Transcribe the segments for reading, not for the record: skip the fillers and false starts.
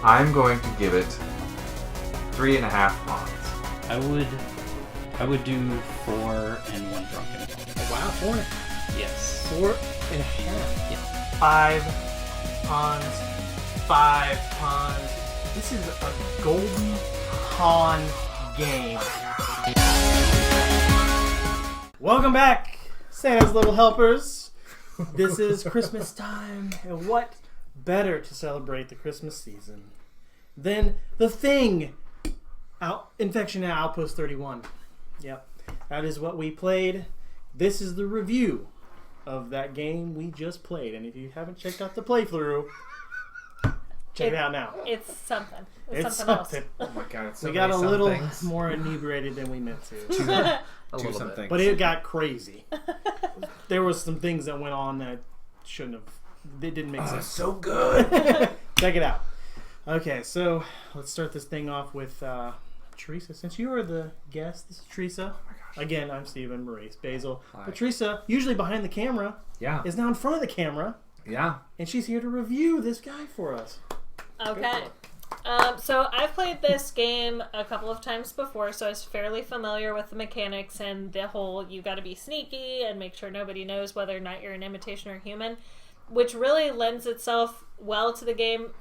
I'm going to give it 3.5 pawns. I would do 4 and 1 drunken. Wow, 4. Yes. 4.5. Yeah. 5 pawns. 5 pawns. This is a golden pawn game. Welcome back, Santa's Little Helpers. This is Christmas time, and what better to celebrate the Christmas season than The Thing, Infection at Outpost 31. Yep, that is what we played. This is the review of that game we just played, and if you haven't checked out the playthrough, check it out now. It's something. It's something something. else. Oh my god, it's so We got a many little things. more inebriated than we meant to. A little bit. Things. But it got crazy. There was some things that went on that shouldn't have. They didn't make sense. So good. Check it out. Okay, so let's start this thing off with Theresa. Since you are the guest, this is Theresa. Oh my gosh. Again, I'm Steven, Maurice, Basile. Hi. But Theresa, usually behind the camera, Yeah. is now in front of the camera, Yeah. and she's here to review this guy for us. Okay. So I've played this game a couple of times before, so I was fairly familiar with the mechanics and the whole you gotta be sneaky and make sure nobody knows whether or not you're an imitation or human, which really lends itself well to the game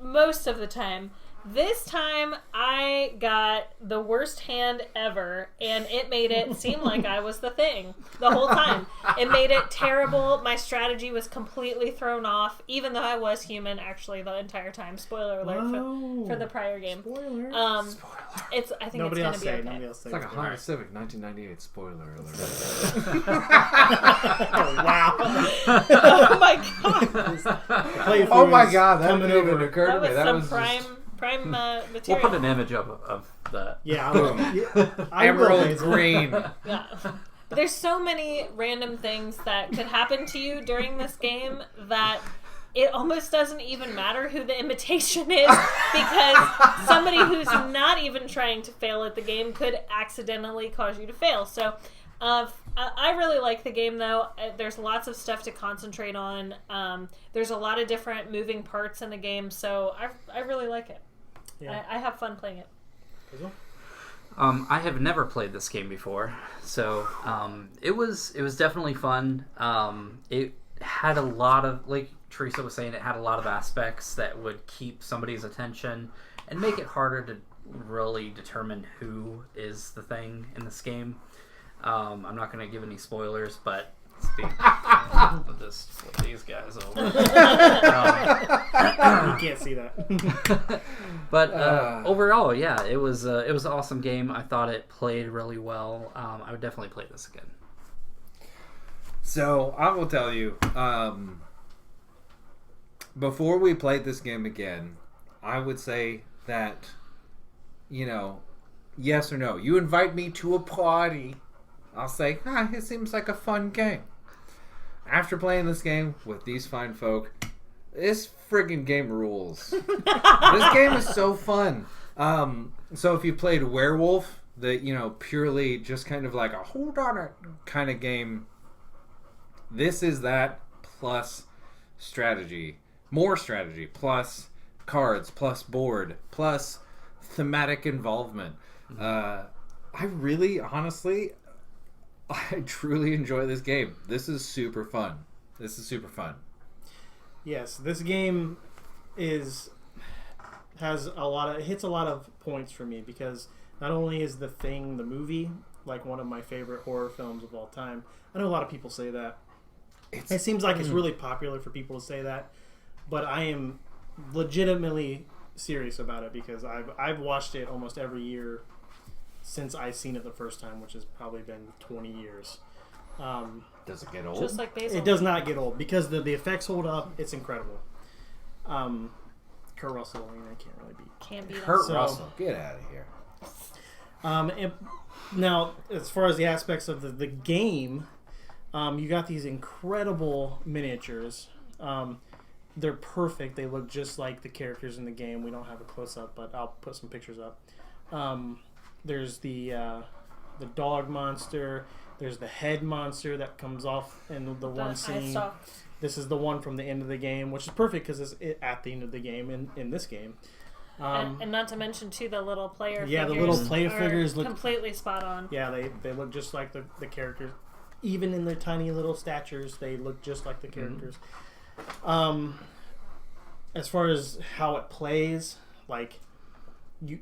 most of the time. This time I got the worst hand ever, and it made it seem like I was the Thing the whole time. It made it terrible. My strategy was completely thrown off, even though I was human actually the entire time. Spoiler alert for the prior game. Spoiler. It's. I think Nobody it's else gonna say. be okay. Nobody else say. It's like a Honda Civic 1998 spoiler alert. Oh, wow. Oh my god! Oh my god, that coming didn't even over. occur to That me. was That some was prime We'll material. put an image up of that. Yeah, I Emerald will. green. Yeah. There's so many random things that could happen to you during this game that it almost doesn't even matter who the imitation is, because somebody who's not even trying to fail at the game could accidentally cause you to fail. So I really like the game, though. There's lots of stuff to concentrate on. There's a lot of different moving parts in the game, so I really like it. Yeah. I have fun playing it. I have never played this game before, so it was definitely fun. It had a lot of, like Theresa was saying, it had a lot of aspects that would keep somebody's attention and make it harder to really determine who is the Thing in this game. I'm not going to give any spoilers, but I'll just flip these guys over. You can't see that. But overall, yeah, it was an awesome game. I thought it played really well. I would definitely play this again. So, I will tell you, before we played this game again, I would say that, yes or no. You invite me to a party, I'll say, it seems like a fun game. After playing this game with these fine folk, this friggin' game rules. This game is so fun. So if you played Werewolf, the purely just kind of like a hold on it kind of game, this is that plus strategy, more strategy, plus cards, plus board, plus thematic involvement. I really, honestly, I truly enjoy this game. This is super fun. Yes, this game hits a lot of points for me, because not only is The Thing, the movie, like one of my favorite horror films of all time. I know a lot of people say that. It seems like it's really popular for people to say that, but I am legitimately serious about it, because I've watched it almost every year since I've seen it the first time, which has probably been 20 years. Does it get old? Just like Basile. It does not get old, because the effects hold up. It's incredible. Kurt Russell, I can't really beat. Can't be Kurt So- Russell, get out of here. And now, as far as the aspects of the game, you got these incredible miniatures. They're perfect. They look just like the characters in the game. We don't have a close-up, but I'll put some pictures up. There's the dog monster. There's the head monster that comes off in the one scene. This is the one from the end of the game, which is perfect because it's at the end of the game in this game. And not to mention too the little player Yeah, the figures little player are figures look completely spot on. Yeah, they look just like the characters. Even in their tiny little statures, they look just like the characters. As far as how it plays, like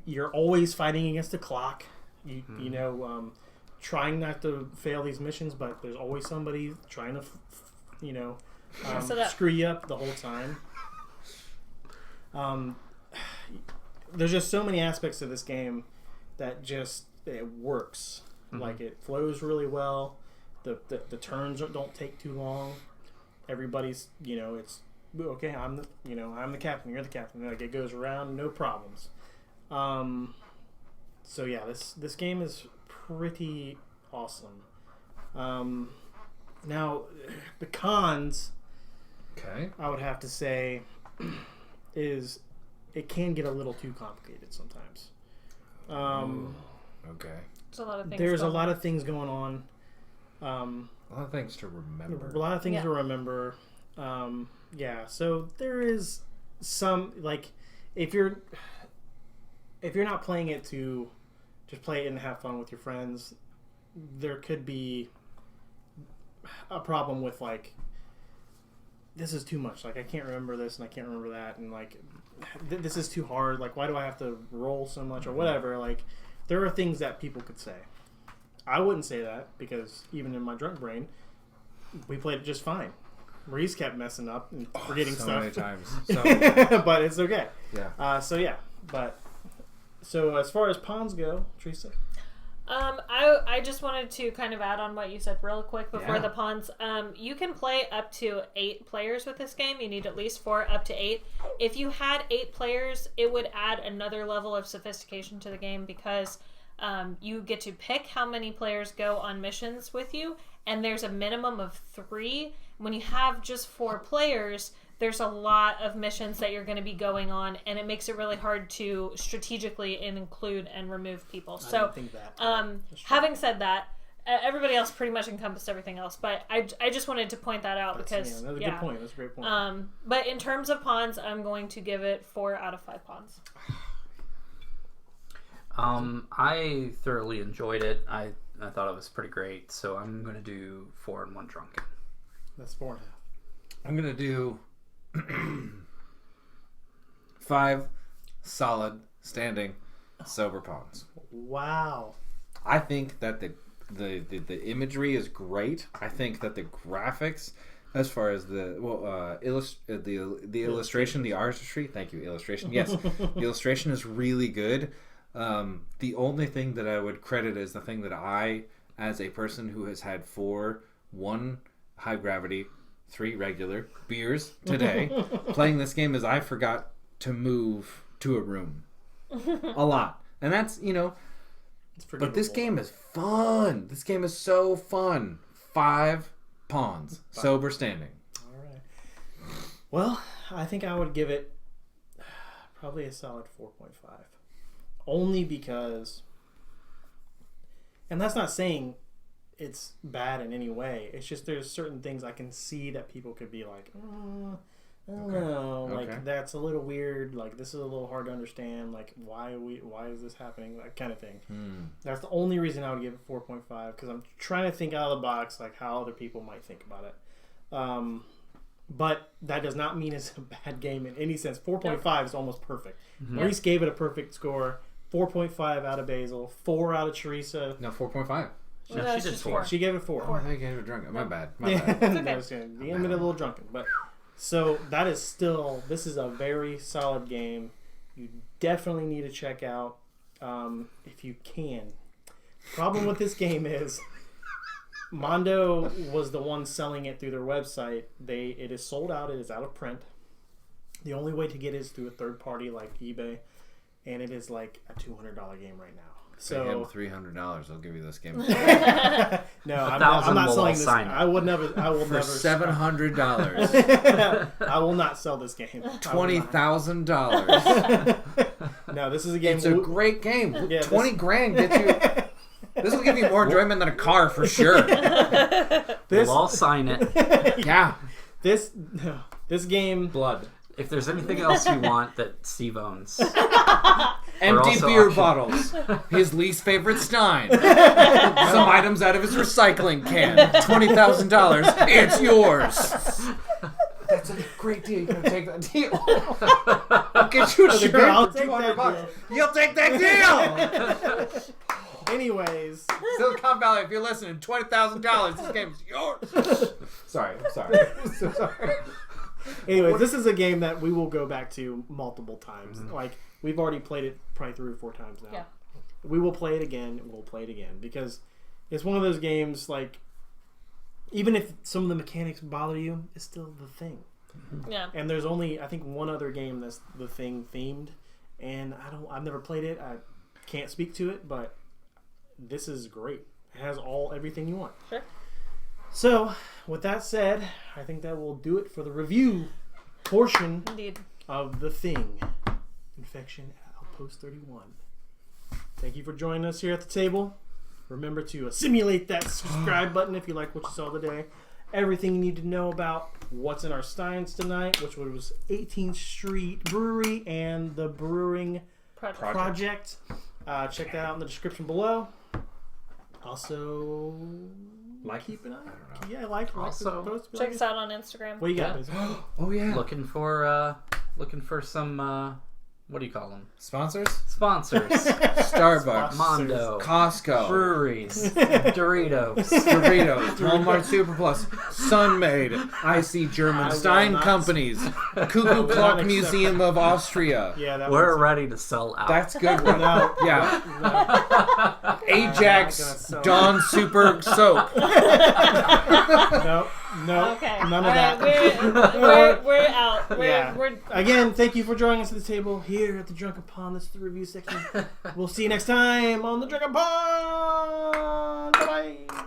you're always fighting against the clock. You know, trying not to fail these missions, but there's always somebody trying to screw you up the whole time. There's just so many aspects to this game that just it works. Like it flows really well. The turns don't take too long. Everybody's it's okay. I'm the captain. You're the captain. Like it goes around, no problems. So yeah, this game is pretty awesome. Now the cons, Okay. I would have to say, is it can get a little too complicated sometimes. Okay. There's a lot of things. There's a going lot on. of things going on. A lot of things to remember. A lot of things Yeah. to remember. Yeah, so there is some like if you're not playing it to just play it and have fun with your friends, there could be a problem with like this is too much. Like I can't remember this and I can't remember that and like this is too hard. Like why do I have to roll so much or whatever? Like there are things that people could say. I wouldn't say that because even in my drunk brain, we played it just fine. Maurice kept messing up and forgetting so stuff. many times. So many times. But it's okay. Yeah. So as far as pawns go, Theresa. I just wanted to kind of add on what you said real quick before Yeah. the pawns. You can play up to 8 players with this game. You need at least 4, up to 8. If you had 8 players, it would add another level of sophistication to the game because you get to pick how many players go on missions with you, and there's a minimum of 3. When you have just 4 players, there's a lot of missions that you're going to be going on, and it makes it really hard to strategically include and remove people. I So, don't think that. having said that, everybody else pretty much encompassed everything else, but I just wanted to point that out because That's a good point. That's a great point. But in terms of pawns, I'm going to give it 4 out of 5 pawns. I thoroughly enjoyed it. I thought it was pretty great, so I'm going to do 4 and 1 Drunken. That's 4.5. I'm gonna do 5 solid standing sober pawns. Wow. I think that the imagery is great. I think that the graphics, as far as the illustration, the artistry. Thank you, illustration. Yes, the illustration is really good. The only thing that I would credit is the thing that I, as a person who has had 1 high gravity, 3 regular beers today, playing this game is I forgot to move to a room a lot, and that's But this game is fun. This game is so fun. 5 pawns, sober standing. All right. Well, I think I would give it probably a solid 4.5. Only because, and that's not saying it's bad in any way. It's just there's certain things I can see that people could be like, I don't know, like that's a little weird. Like this is a little hard to understand. Like why is this happening? That kind of thing. That's the only reason I would give it 4.5 because I'm trying to think out of the box, like how other people might think about it. But that does not mean it's a bad game in any sense. 4.5 is almost perfect. Maurice gave it a perfect score. 4.5 out of Basile, 4 out of Theresa. No, 4.5. No, it's she did just 4. She gave it 4. Oh, I think I gave it drunk. My bad. My Yeah, bad. that was the end of a little drunken. But so that is still, this is a very solid game. You definitely need to check out if you can. Problem with this game is Mondo was the one selling it through their website. It is sold out. It is out of print. The only way to get it is through a third party like eBay, and it is like a $200 game right now. Pay him So $300. I'll give you this game no, I'm 1,000 not will selling this. sign it. I will never for never $700. I will not sell this game. $20,000. No, this is a game. It's a great game. Yeah, 20 grand gets you. This will give you more enjoyment than a car for sure. We'll all sign it. Yeah. This game. Blood. if there's anything else you want that Steve owns, Empty also beer optional. bottles. His least favorite Stein. Some items out of his recycling can. $20,000. It's yours. That's a great deal. You're gonna take that deal. I'll get you a shirt I'll for take that $200. deal. You'll take that deal. Anyways, Silicon Valley, if you're listening, $20,000. This game is yours. Sorry, I'm sorry. I'm so sorry. this is a game that we will go back to multiple times. Like, we've already played it probably 3 or 4 times now. Yeah. We will play it again, and we'll play it again, because it's one of those games, like, even if some of the mechanics bother you, it's still the thing. Yeah. And there's only, I think, one other game that's the thing themed, and I've never played it. I can't speak to it, but this is great. It has everything you want. Sure. So, with that said, I think that will do it for the review portion Indeed. of The Thing. Infection at Outpost 31. Thank you for joining us here at the table. Remember to simulate that subscribe button if you like what you saw today. Everything you need to know about what's in our steins tonight, which was 18th Street Brewery and the Brewing Project. Check that out in the description below. Also, keep an eye. Yeah, like Also, the post. Check us out on Instagram. What do you got? Yeah. Basile? Oh, yeah. looking for some what do you call them? Sponsors? Sponsors. Starbucks. Mondo. Costco. Breweries. Doritos. Doritos, Walmart Super Plus, Sunmade, IC German, I will Stein not- Companies, Cuckoo will not Clock accept Museum of Austria. Yeah, that We're one's- ready to sell out. That's good. No, Yeah. no, Ajax I'm not gonna sell Dawn Super Soap. no, Okay. none All of right, that. we're out. Yeah. We're Again, thank you for joining us at the table here at the Drunken Pond. This is the review section. We'll see you next time on the Drunken Pond. Bye bye.